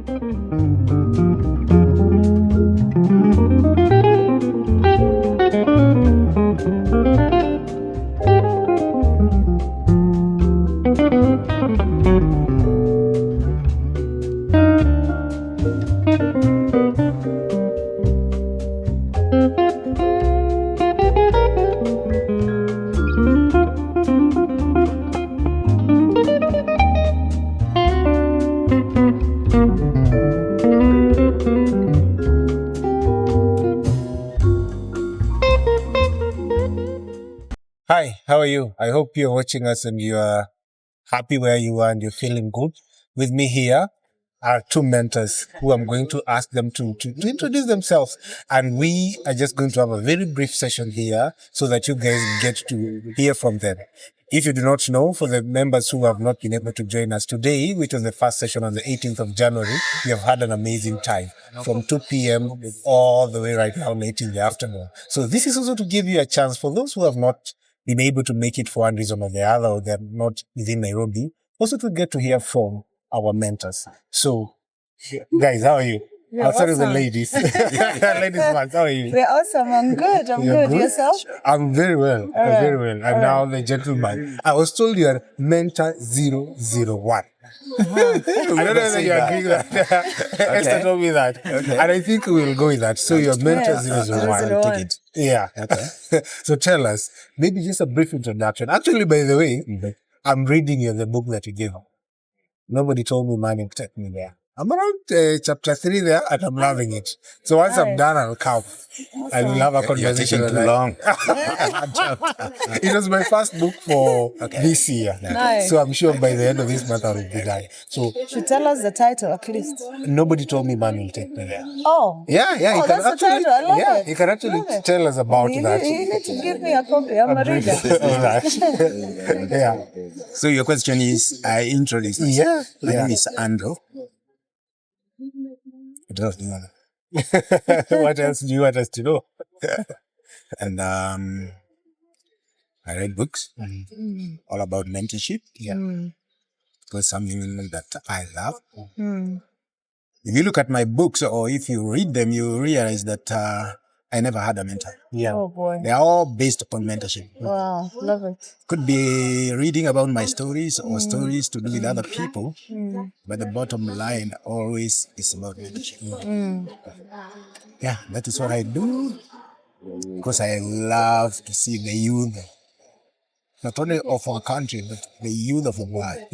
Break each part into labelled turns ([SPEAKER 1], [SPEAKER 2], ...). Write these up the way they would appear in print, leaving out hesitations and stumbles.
[SPEAKER 1] Hi, how are you? I hope you're watching us and you are happy where you are and you're feeling good. With me here are two mentors who I'm going to ask them to introduce themselves. And we are just going to have a very brief session here so that you guys get to hear from them. If you do not know, for the members who have not been able to join us today, which was the first session on the 18th of January, we have had an amazing time from 2 p.m. all the way right now late in the afternoon. So this is also to give you a chance for those who have not been able to make it for one reason or the other, or they're not within Nairobi, also to get to hear from our mentors. So, guys, how are you? I'll start with the ladies. Ladies first, how are you?
[SPEAKER 2] We're awesome. I'm good. I'm good. Yourself?
[SPEAKER 1] I'm very well. I'm very well. I'm now the gentleman. I was told you are Mentor 001. I don't know whether you agree with that. Esther told me that. Okay. And I think we'll go with that. So you're Mentor 001. Take it. Yeah. Okay. So tell us, maybe just a brief introduction. Actually, by the way, I'm reading you the book that you gave. Nobody told me mine would take me there. I'm around chapter 3 there and I'm loving it. So once I'm done, I'll come. And we'll have a conversation.
[SPEAKER 3] You're taking too long.
[SPEAKER 1] It was my first book for this year.
[SPEAKER 2] Nice.
[SPEAKER 1] So I'm sure by the end of this month I'll be done. So
[SPEAKER 2] should tell us the title at least.
[SPEAKER 1] Nobody told me man will take me there.
[SPEAKER 2] Oh.
[SPEAKER 1] Yeah.
[SPEAKER 2] Oh, that's the title. I love it.
[SPEAKER 1] You can actually tell us about that.
[SPEAKER 2] You need to give me a copy. I'm a reader.
[SPEAKER 1] Yeah.
[SPEAKER 3] So your question is, I introduced myself. My name is Andrew. What else do you want?
[SPEAKER 1] What else do you want us to know?
[SPEAKER 3] And I read books all about mentorship. Yeah. Because something that I love. If you look at my books or if you read them, you realize that I never had a mentor.
[SPEAKER 1] Yeah.
[SPEAKER 2] Oh boy.
[SPEAKER 3] They are all based upon mentorship.
[SPEAKER 2] Wow, love it.
[SPEAKER 3] Could be reading about my stories or stories to do with other people, but the bottom line always is about mentorship. Yeah, that is what I do because I love to see the youth, not only of our country, but the youth of the world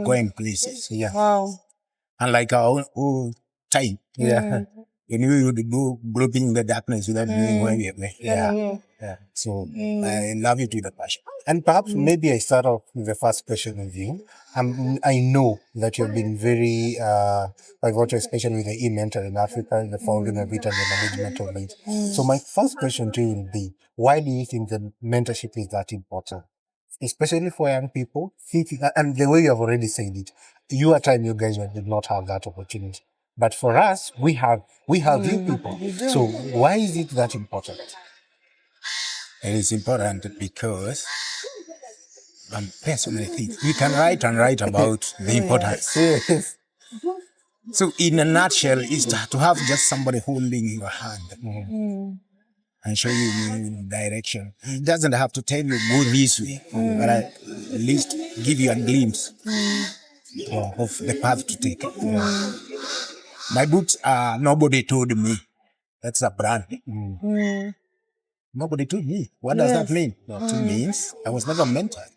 [SPEAKER 3] going places.
[SPEAKER 1] Yeah.
[SPEAKER 2] Wow.
[SPEAKER 3] Unlike our own time.
[SPEAKER 1] Yeah.
[SPEAKER 3] You knew you would go groping in the darkness without knowing where we are.
[SPEAKER 1] Yeah. So I love it with a passion. And perhaps maybe I start off with the first question with you. I know that you've been very pivotal, especially with the e-mentor in Africa, the founding of it and the management of it. So my first question to you will be, why do you think that mentorship is that important? Especially for young people, and the way you have already said it, your time, you guys did not have that opportunity. But for us, we have you people. So why is it that important?
[SPEAKER 3] It is important because there's so many things. We can write and write about the importance.
[SPEAKER 1] Yes.
[SPEAKER 3] So in a nutshell, is to have just somebody holding your hand and show you direction. He doesn't have to tell you go this way, but at least give you a glimpse of the path to take. My books are Nobody Told Me. That's a brand. Nobody told me. What does that mean? It means I was never mentored.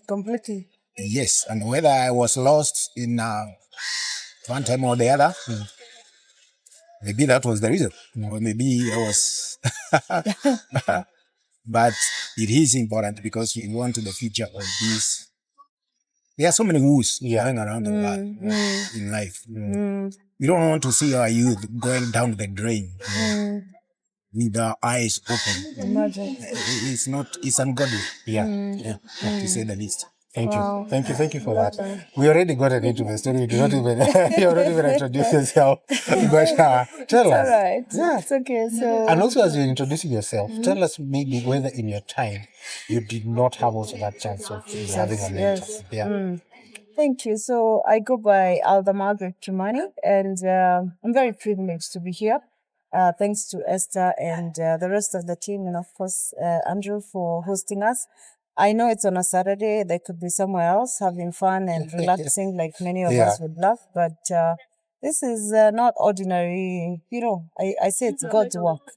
[SPEAKER 2] Completely.
[SPEAKER 3] Yes, and whether I was lost in one time or the other, maybe that was the reason. Or maybe I was... But it is important because we want the future of this. There are so many woos going around the world in life. We don't want to see our youth going down the drain with our eyes open.
[SPEAKER 2] Imagine.
[SPEAKER 3] It's ungodly. To say the least.
[SPEAKER 1] Thank you for that. We already got into the story. You do not even, you already even introduced yourself. But tell us.
[SPEAKER 2] All right. Yeah. It's okay. So.
[SPEAKER 1] And also, as you're introducing yourself, tell us maybe whether in your time you did not have also that chance of having a mentor.
[SPEAKER 2] Thank you. So I go by Alda Margaret Trumani, and I'm very privileged to be here. Thanks to Esther and the rest of the team, and of course, Andrew for hosting us. I know it's on a Saturday. They could be somewhere else having fun and relaxing like many of us would love. But this is not ordinary. I say it's God's work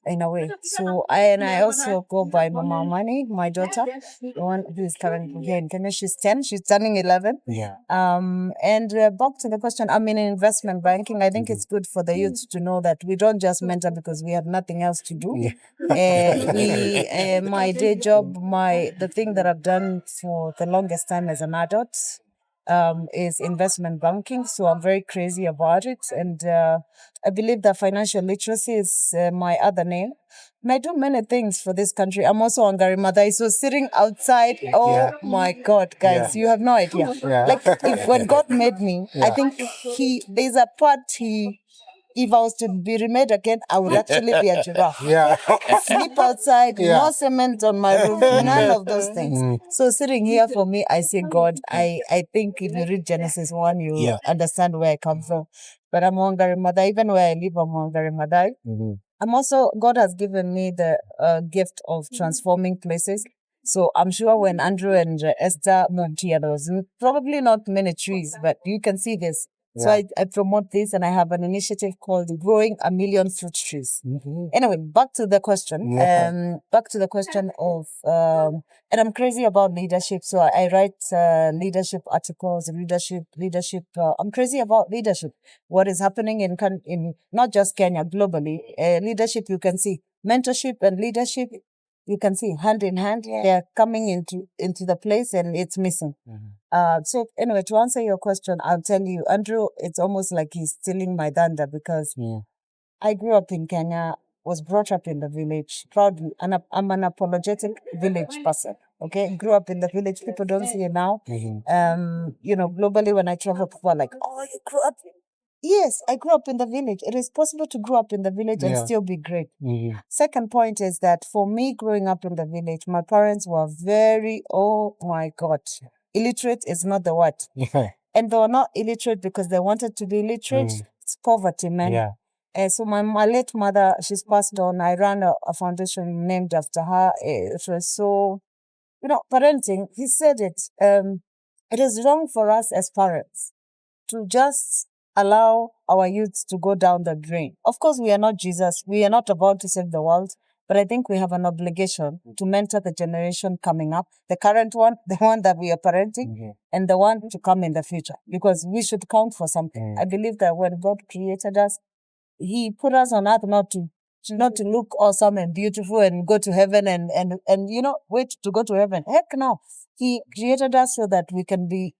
[SPEAKER 2] in a way. So I also go by Mama Money, my daughter, the one who is currently here in Kenya. She's 10. She's turning 11.
[SPEAKER 1] Yeah.
[SPEAKER 2] And back to the question, I'm in investment banking. I think it's good for the youth to know that we don't just mentor because we have nothing else to do. My day job, the thing that I've done for the longest time as an adult, is investment banking. So I'm very crazy about it. And I believe that financial literacy is my other name. And I do many things for this country. I'm also Wangari Maathai. So sitting outside, my God, guys, you have no idea.
[SPEAKER 1] Yeah.
[SPEAKER 2] Like when God made me, I think there's a part if I was to be remade again, I would actually be a giraffe.
[SPEAKER 1] Yeah.
[SPEAKER 2] Sleep outside, no cement on my roof, none of those things. So sitting here for me, I say, God, I think if you read Genesis 1, you understand where I come from. But I'm Wangari Maathai. Even where I live, I'm Wangari Maathai. I'm also, God has given me the gift of transforming places. So I'm sure when Andrew and Esther moved here, there was probably not many trees, but you can see this. So I promote this, and I have an initiative called Growing a Million Fruit Trees. Anyway, back to the question. Back to the question of, and I'm crazy about leadership. So I write leadership articles, leadership. I'm crazy about leadership. What is happening in not just Kenya, globally. Leadership, you can see. Mentorship and leadership, you can see hand in hand. They're coming into the place, and it's missing. So anyway, to answer your question, I'll tell you, Andrew, it's almost like he's stealing my thunder because I grew up in Kenya, was brought up in the village, proudly, and I'm an apologetic village person. Okay, grew up in the village. People don't see it now. Globally, when I travel, people are like, "Oh, you grew up." Yes, I grew up in the village. It is possible to grow up in the village and still be great. Second point is that for me, growing up in the village, my parents were very, oh my God, illiterate is not the word. And they were not illiterate because they wanted to be literate. It's poverty, man. So my late mother, she's passed on. I ran a foundation named after her. It was so, parenting, he said it. It is wrong for us as parents to just allow our youths to go down the drain. Of course, we are not Jesus. We are not about to save the world. But I think we have an obligation to mentor the generation coming up, the current one, the one that we are parenting, and the one to come in the future, because we should count for something. I believe that when God created us, He put us on earth not to look awesome and beautiful and go to heaven and wait to go to heaven. Heck no. He created us so that we can be,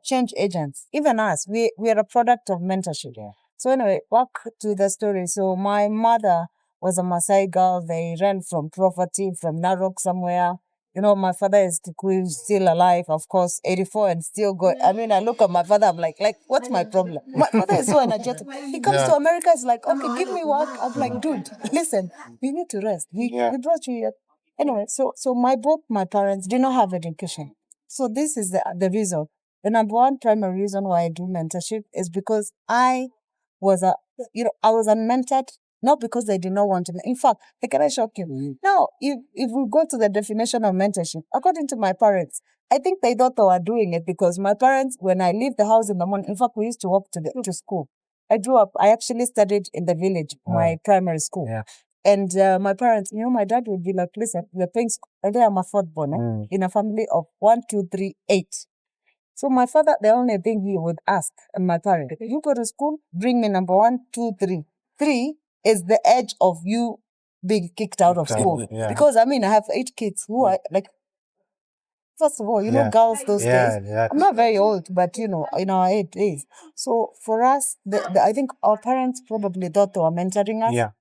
[SPEAKER 2] change agents. Even us, we are a product of mentorship. So anyway, back to the story. So my mother was a Maasai girl. They ran from poverty, from Narok somewhere. My father is Kikuyu, still alive, of course, 84 and still going. I mean, I look at my father, I'm like, what's my problem? My father is so energetic. He comes to America, it's like, okay, give me work. I'm like, dude, listen, we need to rest. We brought you here. Anyway, so both my parents did not have education. So this is the reason. The number one primary reason why I do mentorship is because I was unmentored, not because they did not want to. In fact, can I shock you? No, if we go to the definition of mentorship, according to my parents, I think they thought they were doing it because my parents, when I leave the house in the morning, in fact, we used to walk to school. I actually studied in the village, my primary school. And my parents, my dad would be like, listen, we're paying school. And I'm a fourth born in a family of 1, 2, 3, 8. So my father, the only thing he would ask my parents, you go to school, bring me number 1, 2, 3. 3 is the edge of you being kicked out of school. Because, I have 8 kids who are like, first of all, girls those days. I'm not very old, but, in our 8 days. So for us, I think our parents probably thought they were mentoring us.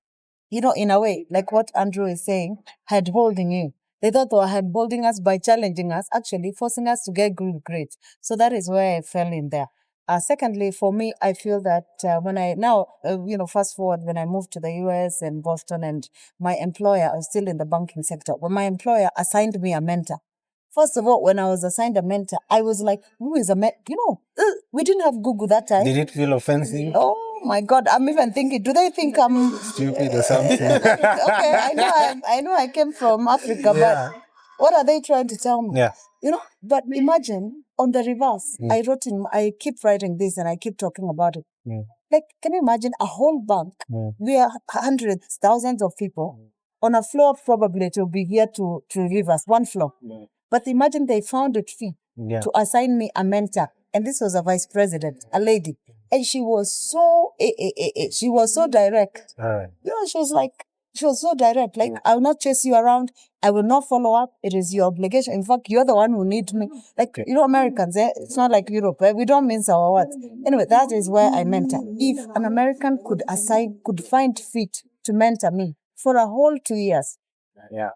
[SPEAKER 2] In a way, like what Andrew is saying, hand-holding you. They thought they were hand-holding us by challenging us, actually forcing us to get good grades. So that is where I fell in there. Secondly, for me, I feel that when I now, fast forward, when I moved to the US and Boston, and my employer, I was still in the banking sector, when my employer assigned me a mentor First of all, when I was assigned a mentor, I was like, who is a mentor? We didn't have Google that time.
[SPEAKER 1] Did it feel offensive?
[SPEAKER 2] Oh my God, I'm even thinking, do they think I'm
[SPEAKER 1] Stupid or something?
[SPEAKER 2] okay, I know I came from Africa, but what are they trying to tell me?
[SPEAKER 1] Yeah.
[SPEAKER 2] But imagine on the reverse, I keep writing this and I keep talking about it. Like, can you imagine a whole bank? We are hundreds, thousands of people on a floor, probably it will be here to give us one floor. But imagine they found it fit to assign me a mentor. And this was a vice president, a lady. And she was so, she was so direct. She was so direct. Like, I will not chase you around. I will not follow up. It is your obligation. In fact, you're the one who needs me. Like, Americans, it's not like Europe. We don't mince our words. Anyway, that is where I mentor. If an American could find fit to mentor me for a whole 2 years,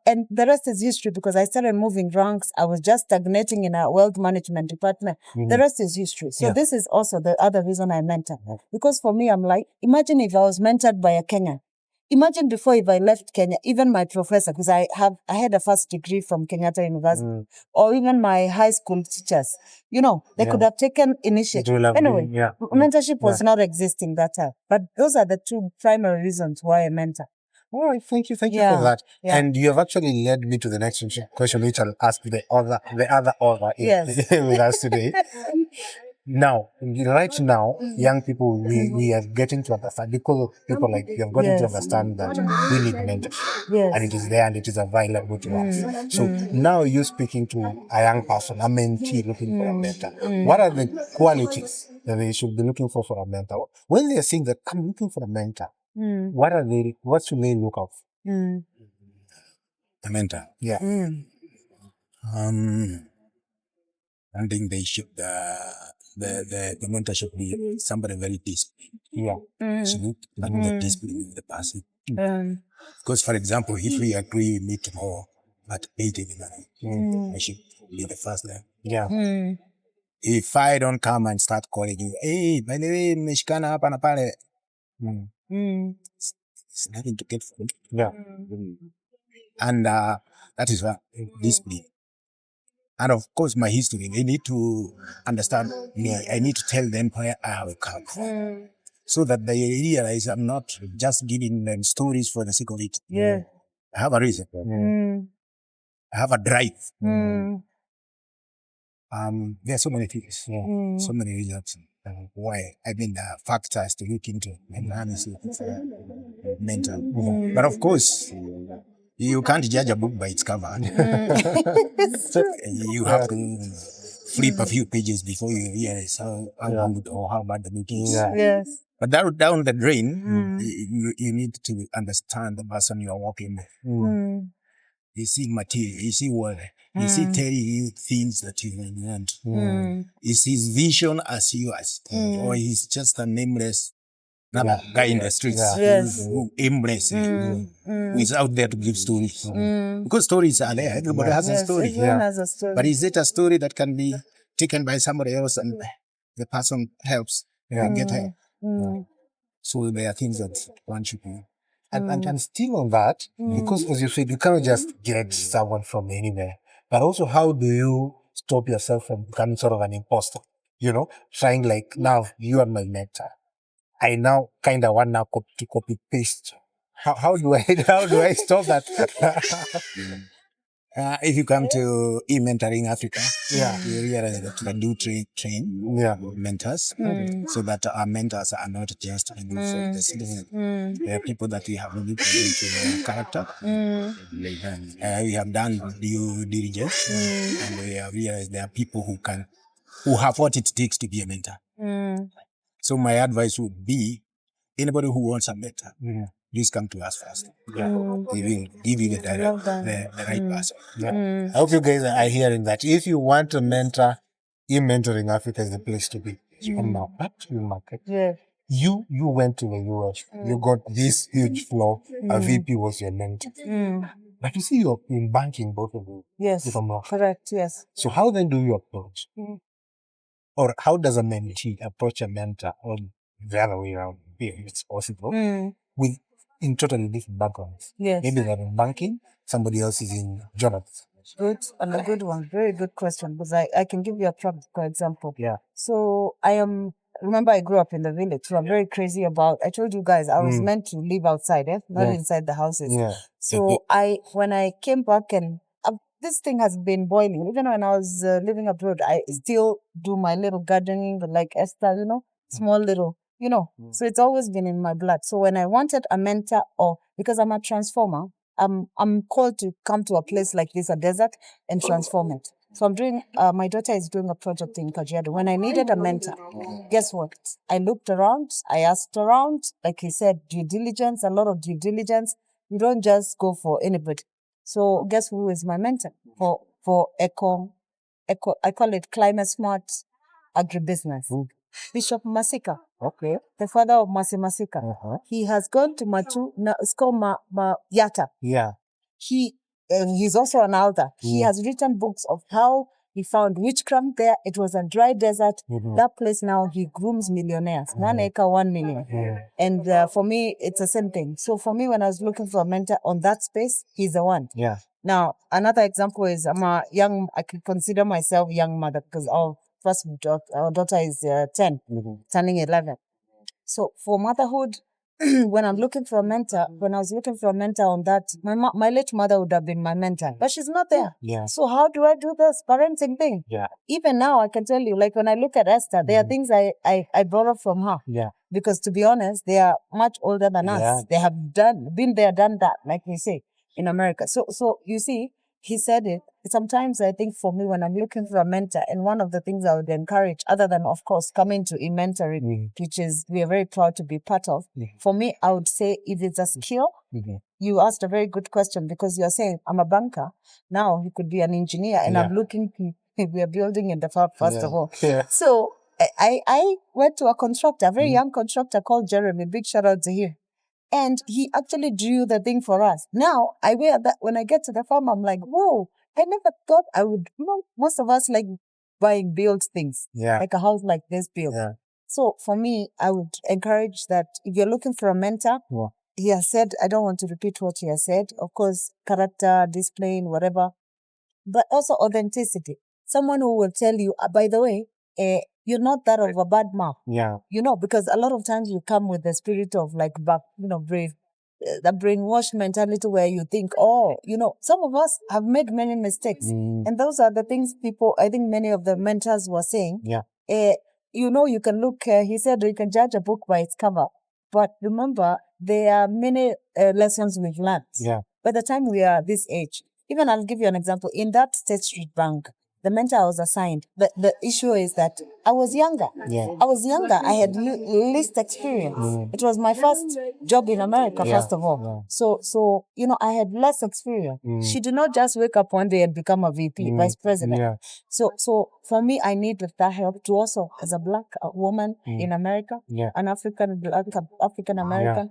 [SPEAKER 2] and the rest is history because I started moving ranks. I was just stagnating in a wealth management department. The rest is history. So this is also the other reason I mentor. Because for me, I'm like, imagine if I was mentored by a Kenyan. Imagine before if I left Kenya, even my professor, because I had a first degree from Kenyatta University, or even my high school teachers, they could have taken initiative. Anyway, mentorship was not existing that time. But those are the two primary reasons why I mentor.
[SPEAKER 1] All right, thank you for that. Yeah. And you have actually led me to the next question, which I'll ask the other author with us today. Now, right now, young people, we are getting to understand, because people like you have gotten to understand that we need mentorship, and it is there and it is available to us. So now you're speaking to a young person, a mentee looking for a mentor. What are the qualities that they should be looking for a mentor? When they are saying that I'm looking for a mentor, what should they look out for?
[SPEAKER 3] A mentor.
[SPEAKER 1] Yeah.
[SPEAKER 3] I think they should the mentor should be somebody very disciplined.
[SPEAKER 1] Yeah.
[SPEAKER 3] So not the discipline of the person. Because for example, if we agree we meet tomorrow at 8 in the morning, I should be the first there.
[SPEAKER 1] Yeah.
[SPEAKER 3] If I don't come and start calling you, hey, by the way, meshikana hapa na pale. It's nothing to get from.
[SPEAKER 1] Yeah.
[SPEAKER 3] And that is why discipline. And of course, my history, they need to understand me. I need to tell them where I have come from. So that they realize I'm not just giving them stories for the sake of it.
[SPEAKER 2] Yeah.
[SPEAKER 3] I have a reason. I have a drive. There are so many things, so many reasons why. Factors to look into analysis, mental. But of course, you can't judge a book by its cover. You have to flip a few pages before you realize how good or how bad the book is.
[SPEAKER 2] Yes.
[SPEAKER 3] But down the drain, you need to understand the person you are working with. You see material, you see word, you see telling you things that you want. Is his vision as yours, or he's just a nameless guy in the streets who aimless, who is out there to give stories? Because stories are there, everybody has a story.
[SPEAKER 2] Everyone has a story.
[SPEAKER 3] But is it a story that can be taken by somebody else and the person helps get help? So there are things that one should do.
[SPEAKER 1] And still on that, because as you said, you cannot just get someone from anywhere. But also, how do you stop yourself from becoming sort of an imposter? Trying like, now you are my mentor. I now kind of want now to copy paste. How do I stop that?
[SPEAKER 3] If you come to e-mentoring Africa, you realize that we do train mentors, so that our mentors are not just the citizens. They are people that we have really put into character. We have done due diligence, and we have realized there are people who have what it takes to be a mentor. So my advice would be, anybody who wants a mentor, please come to us first. We will give you the right person.
[SPEAKER 1] I hope you guys are hearing that. If you want a mentor, e-mentoring Africa is the place to be. And now back to your market.
[SPEAKER 2] Yeah.
[SPEAKER 1] You went to the US. You got this huge floor. A VP was your mentor. But you see, you're in banking, both of you.
[SPEAKER 2] Yes.
[SPEAKER 1] If I'm not.
[SPEAKER 2] Correct. Yes.
[SPEAKER 1] So how then do you approach? Or how does a mentee approach a mentor, or the other way around, if it's possible, in totally different backgrounds?
[SPEAKER 2] Yes.
[SPEAKER 1] Maybe they're in banking, somebody else is in journalism.
[SPEAKER 2] Good, and a good one. Very good question, because I can give you a practical example.
[SPEAKER 1] Yeah.
[SPEAKER 2] So remember I grew up in the village, so I'm very crazy about, I told you guys, I was meant to live outside, not inside the houses.
[SPEAKER 1] Yeah.
[SPEAKER 2] So when I came back and this thing has been boiling. Even when I was living abroad, I still do my little gardening, like Esther, small little, So it's always been in my blood. So when I wanted a mentor, or because I'm a transformer, I'm called to come to a place like this, a desert, and transform it. So I'm doing. My daughter is doing a project in Kajiado. When I needed a mentor, guess what? I looked around. I asked around. Like he said, due diligence. A lot of due diligence. You don't just go for anybody. So guess who is my mentor for eco? I call it climate smart agribusiness. Bishop Masika.
[SPEAKER 1] Okay.
[SPEAKER 2] The father of Masi Masika. He has gone to Matu. It's called Yata.
[SPEAKER 1] Yeah.
[SPEAKER 2] He's also an elder. He has written books of how he found witchcraft there. It was a dry desert. That place now, he grooms millionaires. 1 acre, 1 million. And for me, it's the same thing. So for me, when I was looking for a mentor on that space, he's the one.
[SPEAKER 1] Yeah.
[SPEAKER 2] Now, another example is I can consider myself young mother, because our daughter is 10, turning 11. So for motherhood, when I'm looking for a mentor, when I was looking for a mentor on that, my late mother would have been my mentor, but she's not there.
[SPEAKER 1] Yeah.
[SPEAKER 2] So how do I do this parenting thing?
[SPEAKER 1] Yeah.
[SPEAKER 2] Even now, I can tell you, like when I look at Esther, there are things I borrow from her.
[SPEAKER 1] Yeah.
[SPEAKER 2] Because to be honest, they are much older than us. They have been there, done that, like we say in America. So you see, he said it. Sometimes I think for me, when I'm looking for a mentor, and one of the things I would encourage, other than of course coming to mentoring, which is we are very proud to be part of. For me, I would say if it's a skill, you asked a very good question, because you're saying I'm a banker. Now he could be an engineer, and I'm looking. We are building in the farm first of all.
[SPEAKER 1] Yeah.
[SPEAKER 2] So I went to a contractor, a very young contractor called Jeremy. Big shout out to him. And he actually drew the thing for us. Now, I wear that when I get to the farm, I'm like, whoa, I never thought I would, most of us like buying built things.
[SPEAKER 1] Yeah.
[SPEAKER 2] Like a house like this built.
[SPEAKER 1] Yeah.
[SPEAKER 2] So for me, I would encourage that if you're looking for a mentor, he has said, I don't want to repeat what he has said. Of course, character, discipline, whatever, but also authenticity. Someone who will tell you, by the way, you're not that of a bad mouth.
[SPEAKER 1] Yeah.
[SPEAKER 2] Because a lot of times you come with the spirit of like brave, the brainwash mentality where you think, some of us have made many mistakes. And those are the things I think many of the mentors were saying.
[SPEAKER 1] Yeah.
[SPEAKER 2] You can look, he said you can judge a book by its cover. But remember, there are many lessons we've learned.
[SPEAKER 1] Yeah.
[SPEAKER 2] By the time we are this age, even I'll give you an example. In that State Street Bank, the mentor I was assigned, the issue is that I was younger.
[SPEAKER 1] Yeah.
[SPEAKER 2] I was younger. I had least experience. It was my first job in America, first of all. So I had less experience. She did not just wake up one day and become a VP, vice president.
[SPEAKER 1] Yeah.
[SPEAKER 2] So for me, I needed that help to also, as a black woman in America, an African American.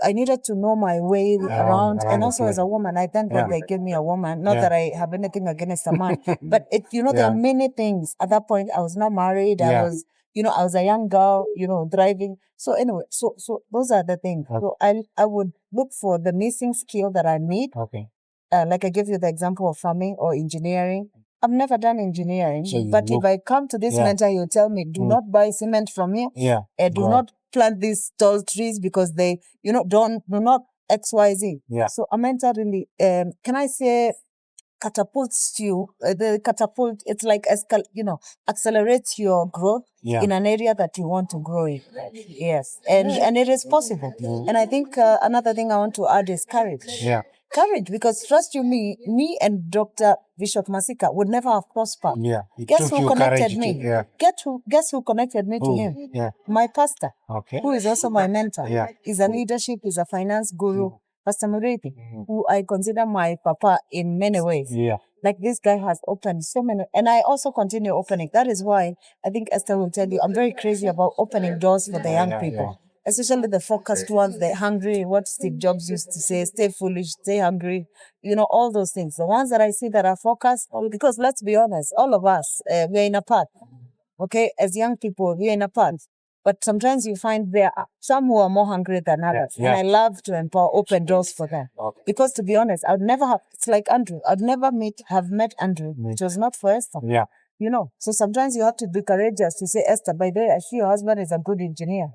[SPEAKER 2] I needed to know my way around, and also as a woman, I thank God they gave me a woman. Not that I have anything against a man, but there are many things. At that point, I was not married. I was a young girl, driving. So anyway, so those are the things. So I would look for the missing skill that I need.
[SPEAKER 1] Okay.
[SPEAKER 2] Like I gave you the example of farming or engineering. I've never done engineering, but if I come to this mentor, he'll tell me, do not buy cement from here.
[SPEAKER 1] Yeah.
[SPEAKER 2] Do not plant these tall trees because they, do not XYZ.
[SPEAKER 1] Yeah.
[SPEAKER 2] So a mentor really, can I say, catapults you, it's like, accelerates your growth in an area that you want to grow in. Yes. And it is possible. And I think another thing I want to add is courage.
[SPEAKER 1] Yeah.
[SPEAKER 2] Courage, because trust you me and Dr. Bishop Masika would never have prospered.
[SPEAKER 1] Yeah.
[SPEAKER 2] Guess who connected me? Guess who connected me to him?
[SPEAKER 1] Yeah.
[SPEAKER 2] My pastor,
[SPEAKER 1] Okay.
[SPEAKER 2] who is also my mentor.
[SPEAKER 1] Yeah.
[SPEAKER 2] He's a leadership, he's a finance guru, Pastor Muriti, who I consider my papa in many ways.
[SPEAKER 1] Yeah.
[SPEAKER 2] Like this guy has opened so many, and I also continue opening. That is why I think Esther will tell you, I'm very crazy about opening doors for the young people. Especially the focused ones, the hungry, what Steve Jobs used to say, stay foolish, stay hungry, all those things. The ones that I see that are focused, because let's be honest, all of us, we're in a path. Okay, as young people, we're in a path. But sometimes you find there are some who are more hungry than others. And I love to empower, open doors for them. Because to be honest, it's like Andrew. I'd never have met Andrew. It was not for Esther.
[SPEAKER 1] Yeah.
[SPEAKER 2] You know, so sometimes you have to be courageous to say, Esther, by the way, I see your husband is a good engineer.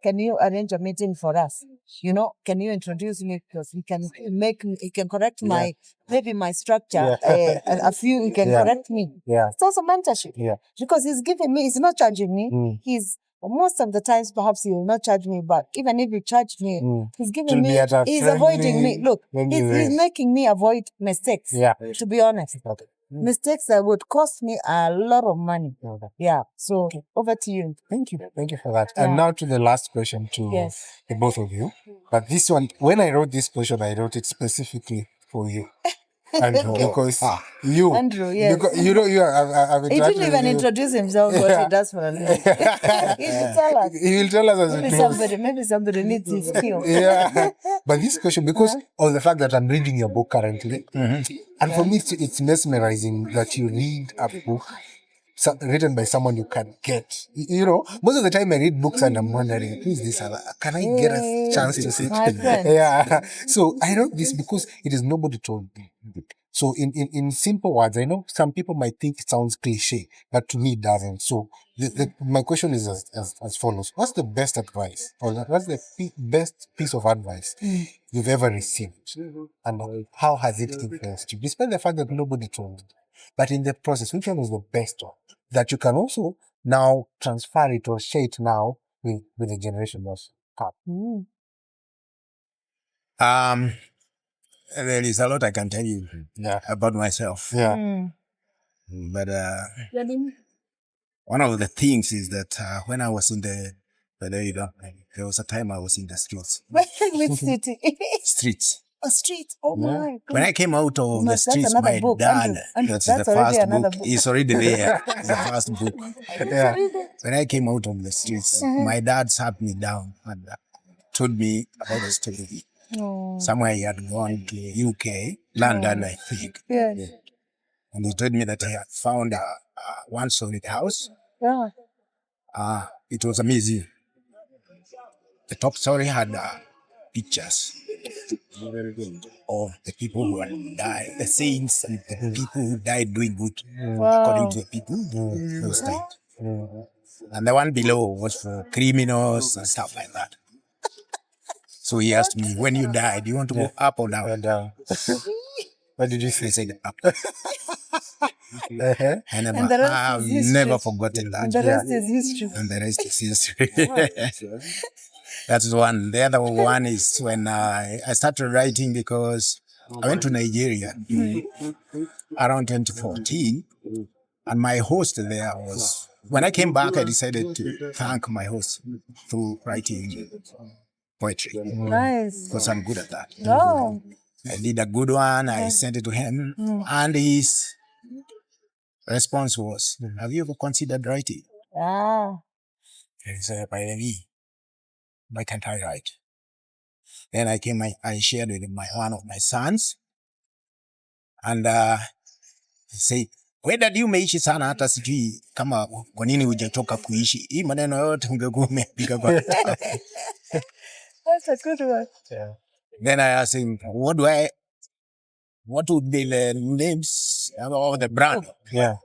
[SPEAKER 2] Can you arrange a meeting for us? You know, can you introduce me? Because he can correct maybe my structure. He can correct me.
[SPEAKER 1] Yeah.
[SPEAKER 2] It's also mentorship.
[SPEAKER 1] Yeah.
[SPEAKER 2] Because he's giving me, he's not charging me. Most of the times, perhaps he will not charge me, but even if he charged me, he's giving me, he's avoiding me. Look, he's making me avoid mistakes.
[SPEAKER 1] Yeah.
[SPEAKER 2] To be honest. Okay. Mistakes that would cost me a lot of money.
[SPEAKER 1] Okay.
[SPEAKER 2] Yeah. So over to you.
[SPEAKER 1] Thank you. Thank you for that. And now to the last question to the both of you. But this one, when I wrote this question, I wrote it specifically for you. Andrew, because
[SPEAKER 2] Andrew, yes.
[SPEAKER 1] Because, you know,
[SPEAKER 2] he didn't even introduce himself, what he does for a living. He will tell us.
[SPEAKER 1] He will tell us as
[SPEAKER 2] maybe somebody needs his skill.
[SPEAKER 1] Yeah. But this question, because of the fact that I'm reading your book currently, and for me, it's mesmerizing that you read a book written by someone you can get. You know, most of the time I read books and I'm wondering, who is this? Can I get a chance to see?
[SPEAKER 2] My friend.
[SPEAKER 1] Yeah. So I wrote this because it is nobody told me. So in simple words, I know some people might think it sounds cliche, but to me it doesn't. So my question is as follows. What's the best advice, or what's the best piece of advice you've ever received? And how has it influenced you? Despite the fact that nobody told you. But in the process, which one was the best one that you can also now transfer it or share it now with the generation that's come?
[SPEAKER 3] There is a lot I can tell you about myself.
[SPEAKER 1] Yeah.
[SPEAKER 3] But one of the things is that when I was in there was a time I was in the streets.
[SPEAKER 2] Which city?
[SPEAKER 3] Streets.
[SPEAKER 2] A street. Oh my God.
[SPEAKER 3] When I came out of the streets,
[SPEAKER 2] another
[SPEAKER 3] my
[SPEAKER 2] book.
[SPEAKER 3] dad,
[SPEAKER 2] That's
[SPEAKER 3] the
[SPEAKER 2] already
[SPEAKER 3] first
[SPEAKER 2] another
[SPEAKER 3] book,
[SPEAKER 2] book.
[SPEAKER 3] is already there. It's the first book.
[SPEAKER 1] Yeah.
[SPEAKER 3] When I came out of the streets, my dad sat me down and told me about the story. Somewhere he had gone to UK, London, I think.
[SPEAKER 2] Yes.
[SPEAKER 3] And he told me that he had found a one-story house.
[SPEAKER 2] Yeah.
[SPEAKER 3] It was a museum. The top story had pictures of the people who had died, the saints and the people who died doing good, according to the people those times. And the one below was for criminals and stuff like that. So he asked me, when you die, do you want to go up or down?
[SPEAKER 1] Down. What did you say?
[SPEAKER 3] I said up.
[SPEAKER 2] And the rest
[SPEAKER 3] I've
[SPEAKER 2] is history.
[SPEAKER 3] never forgotten that.
[SPEAKER 2] And the rest is history.
[SPEAKER 3] And the rest is history. That's one. The other one is when I started writing because I went to Nigeria around 2014, and my host there was, when I came back, I decided to thank my host through writing poetry.
[SPEAKER 2] Nice.
[SPEAKER 3] Because I'm good at that.
[SPEAKER 2] Oh.
[SPEAKER 3] I did a good one, I sent it to him, and his response was, have you ever considered writing? He said, by the way, why can't I write? Then I shared with one of my sons, and he said, whether you umeishi sana hata sijui kama kwa nini hujatoka kuishi. Hii maneno yote ungekuwa umepiga kwa.
[SPEAKER 2] That's a good one.
[SPEAKER 3] Yeah. Then I asked him, what would be the names of the brand?
[SPEAKER 1] Yeah.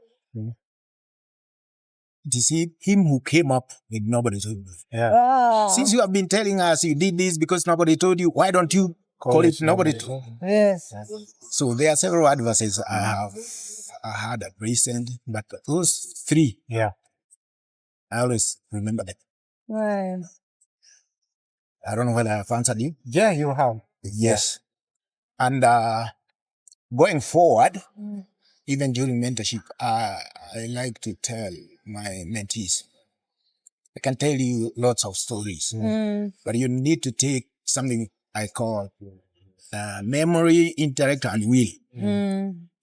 [SPEAKER 3] It is him who came up with nobody told you.
[SPEAKER 1] Yeah.
[SPEAKER 2] Wow.
[SPEAKER 3] Since you have been telling us you did this because nobody told you, why don't you call it nobody told you?
[SPEAKER 2] Yes.
[SPEAKER 3] So there are several advices I had at recent, but those three, I always remember them.
[SPEAKER 2] Right.
[SPEAKER 3] I don't know whether I've answered you.
[SPEAKER 1] Yeah, you have.
[SPEAKER 3] Yes. And going forward, even during mentorship, I like to tell my mentees, I can tell you lots of stories, but you need to take something I call memory, intellect, and will.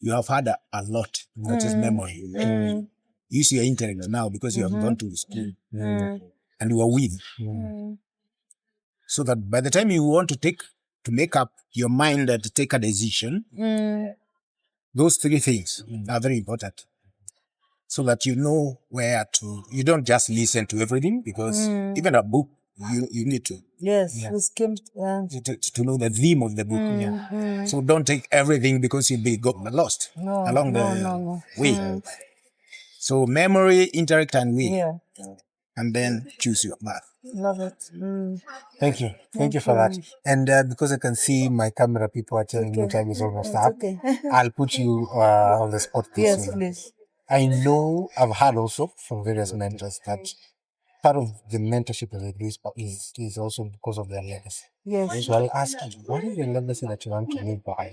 [SPEAKER 3] You have had a lot. That is memory. Use your intellect now because you have gone to school and you are will. So that by the time you want to make up your mind and to take a decision, those three things are very important. so that you know where to. You don't just listen to everything, because even a book, you need to
[SPEAKER 2] Yes, we skimmed.
[SPEAKER 3] to know the theme of the book. So don't take everything, because you'll be lost along the way. So memory, interact, and way.
[SPEAKER 2] Yeah,
[SPEAKER 3] And then choose your path.
[SPEAKER 2] love it.
[SPEAKER 1] Thank you. Thank you for that. And because I can see my camera people are telling me time is almost up,
[SPEAKER 2] Okay.
[SPEAKER 1] I'll put you on the spot.
[SPEAKER 2] Yes, please.
[SPEAKER 1] I know I've heard also from various mentors that part of the mentorship that they do is also because of their legacy.
[SPEAKER 2] Yes.
[SPEAKER 1] So I'll ask you, what is the legacy that you want to leave by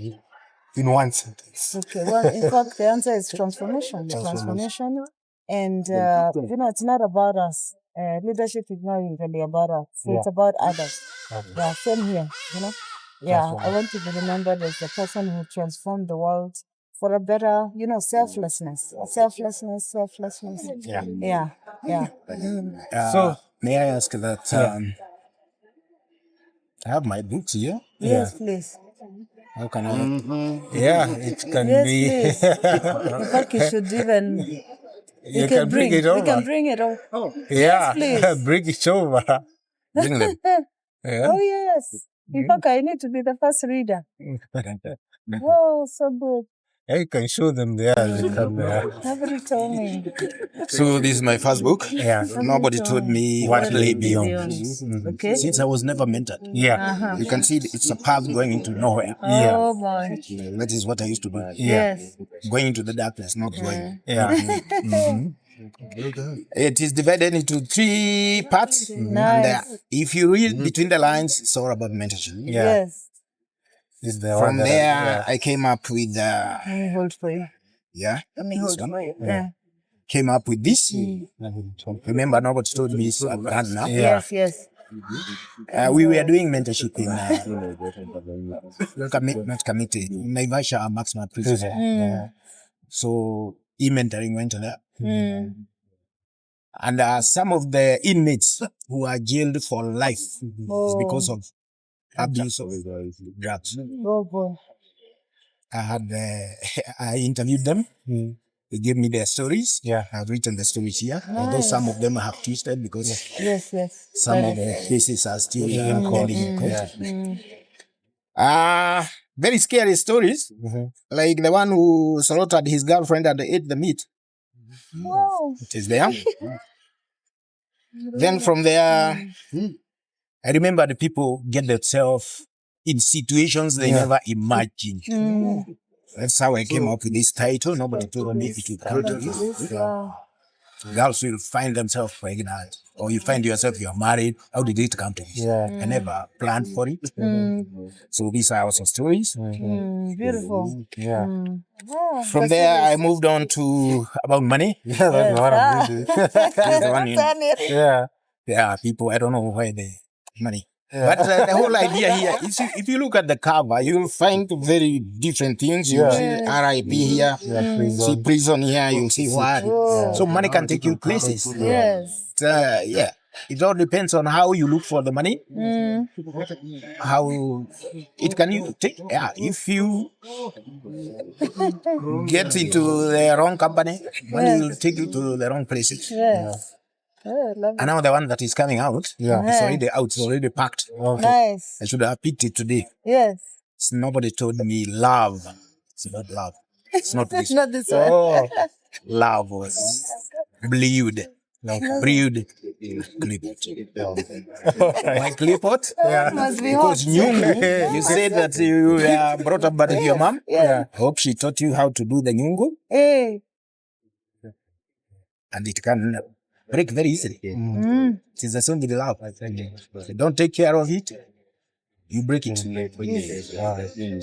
[SPEAKER 1] in one sentence?
[SPEAKER 2] Okay. Well, in fact, the answer is transformation. Transformation. And, it's not about us. Leadership is not really about us. So it's about others. Yeah, same here, Yeah, I want to be remembered as the person who transformed the world for a better, selflessness. Selflessness. Yeah.
[SPEAKER 3] So may I ask that I have my books here.
[SPEAKER 2] Yes, please.
[SPEAKER 3] How can I?
[SPEAKER 1] Yeah, it can
[SPEAKER 2] Yes,
[SPEAKER 1] be.
[SPEAKER 2] please. In fact, you should even.
[SPEAKER 1] You can bring it over.
[SPEAKER 2] We can bring it over.
[SPEAKER 1] Yeah,
[SPEAKER 2] Yes, please.
[SPEAKER 1] bring it over.
[SPEAKER 3] Bring them.
[SPEAKER 1] Yeah.
[SPEAKER 2] Oh, yes. In fact, I need to be the first reader. Oh, so good.
[SPEAKER 1] Yeah, you can show them there as they come there.
[SPEAKER 2] Nobody told me.
[SPEAKER 3] So this is my first book.
[SPEAKER 1] Yeah.
[SPEAKER 3] Nobody told me what lay beyond.
[SPEAKER 2] Okay.
[SPEAKER 3] Since I was never mentored.
[SPEAKER 1] Yeah.
[SPEAKER 3] You can see it's a path going into nowhere.
[SPEAKER 2] Oh, boy.
[SPEAKER 3] That is what I used to do.
[SPEAKER 2] Yes.
[SPEAKER 3] Going into the darkness, not going.
[SPEAKER 1] Yeah.
[SPEAKER 3] It is divided into 3 parts.
[SPEAKER 2] Nice.
[SPEAKER 3] And if you read between the lines, it's all about mentorship.
[SPEAKER 1] Yeah.
[SPEAKER 2] Yes.
[SPEAKER 1] This is the
[SPEAKER 3] From
[SPEAKER 1] one that
[SPEAKER 3] there, I came up with
[SPEAKER 2] Let me hold for you.
[SPEAKER 3] yeah,
[SPEAKER 2] Let me hold for you. Yeah.
[SPEAKER 3] came up with this. Remember, nobody told me it's a brand now.
[SPEAKER 1] Yeah.
[SPEAKER 2] Yes.
[SPEAKER 3] We were doing mentorship in not committee, Naivasha Maximum Prison.
[SPEAKER 1] Yeah.
[SPEAKER 3] So e-mentoring went on there. And some of the inmates who are jailed for life is because of abuse of drugs.
[SPEAKER 2] Oh, boy.
[SPEAKER 3] I interviewed them. They gave me their stories.
[SPEAKER 1] Yeah.
[SPEAKER 3] I've written the stories here. Although some of them have twisted because
[SPEAKER 2] Yes.
[SPEAKER 3] some of the cases are still pending in court.
[SPEAKER 1] Yeah.
[SPEAKER 3] Very scary stories, like the one who slaughtered his girlfriend and ate the meat.
[SPEAKER 2] Wow.
[SPEAKER 3] It is there. Then from there, I remember the people get themselves in situations they never imagined. That's how I came up with this title. Nobody told me it would come to this.
[SPEAKER 2] Wow.
[SPEAKER 3] Girls will find themselves pregnant, or you find yourself you're married. How did it come to this?
[SPEAKER 1] Yeah.
[SPEAKER 3] I never planned for it. So these are also stories.
[SPEAKER 2] Beautiful.
[SPEAKER 1] Yeah.
[SPEAKER 2] Wow.
[SPEAKER 3] From there, I moved on to about money.
[SPEAKER 1] Yeah, that's the one I'm doing.
[SPEAKER 3] That's the one
[SPEAKER 1] Yeah.
[SPEAKER 3] Yeah, people, I don't know why they money. But the whole idea here is if you look at the cover, you'll find very different things. You'll see RIP here, see prison here, you'll see what. So money can take you places.
[SPEAKER 2] Yes.
[SPEAKER 3] Yeah. It all depends on how you look for the money. How it can you take. Yeah, if you get into the wrong company, money will take you to the wrong places.
[SPEAKER 2] Yes. Oh, love it.
[SPEAKER 3] And now the one that is coming out, it's already out, it's already packed.
[SPEAKER 2] Nice.
[SPEAKER 3] I should have picked it today.
[SPEAKER 2] Yes.
[SPEAKER 3] Nobody told me love. It's not love. It's not this.
[SPEAKER 2] Not this one.
[SPEAKER 3] Love was brewed. Brewed Clipot. Why Clipot?
[SPEAKER 2] Must be
[SPEAKER 3] Because
[SPEAKER 2] hot.
[SPEAKER 3] Nyungu, you said that you were brought up by your mom.
[SPEAKER 2] Yeah.
[SPEAKER 3] I hope she taught you how to do the Nyungu.
[SPEAKER 2] Hey.
[SPEAKER 3] And it can break very easily. It is the same with love. If you don't take care of it, you break it.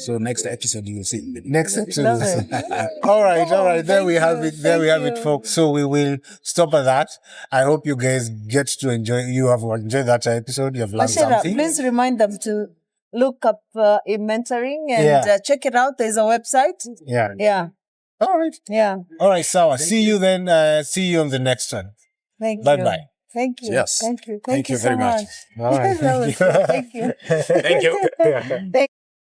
[SPEAKER 3] So next episode you will see.
[SPEAKER 1] Next episode.
[SPEAKER 2] Love it.
[SPEAKER 1] All right. There we have it. There we have it,
[SPEAKER 2] you.
[SPEAKER 1] folks. So we will stop at that. I hope you guys get to enjoy. You have enjoyed that episode. You have learned
[SPEAKER 2] Ashera,
[SPEAKER 1] something.
[SPEAKER 2] please remind them to look up e-mentoring and check it out. There's a website.
[SPEAKER 1] Yeah.
[SPEAKER 2] Yeah.
[SPEAKER 1] All right.
[SPEAKER 2] Yeah.
[SPEAKER 1] All right, Sawa. See you then. See you on the next one.
[SPEAKER 2] Thank you.
[SPEAKER 1] Bye-bye.
[SPEAKER 2] Thank you.
[SPEAKER 3] Yes.
[SPEAKER 2] Thank you.
[SPEAKER 3] Thank you
[SPEAKER 2] so
[SPEAKER 3] very much.
[SPEAKER 1] All right.
[SPEAKER 2] That was good. Thank you.
[SPEAKER 3] Thank you.
[SPEAKER 2] Thank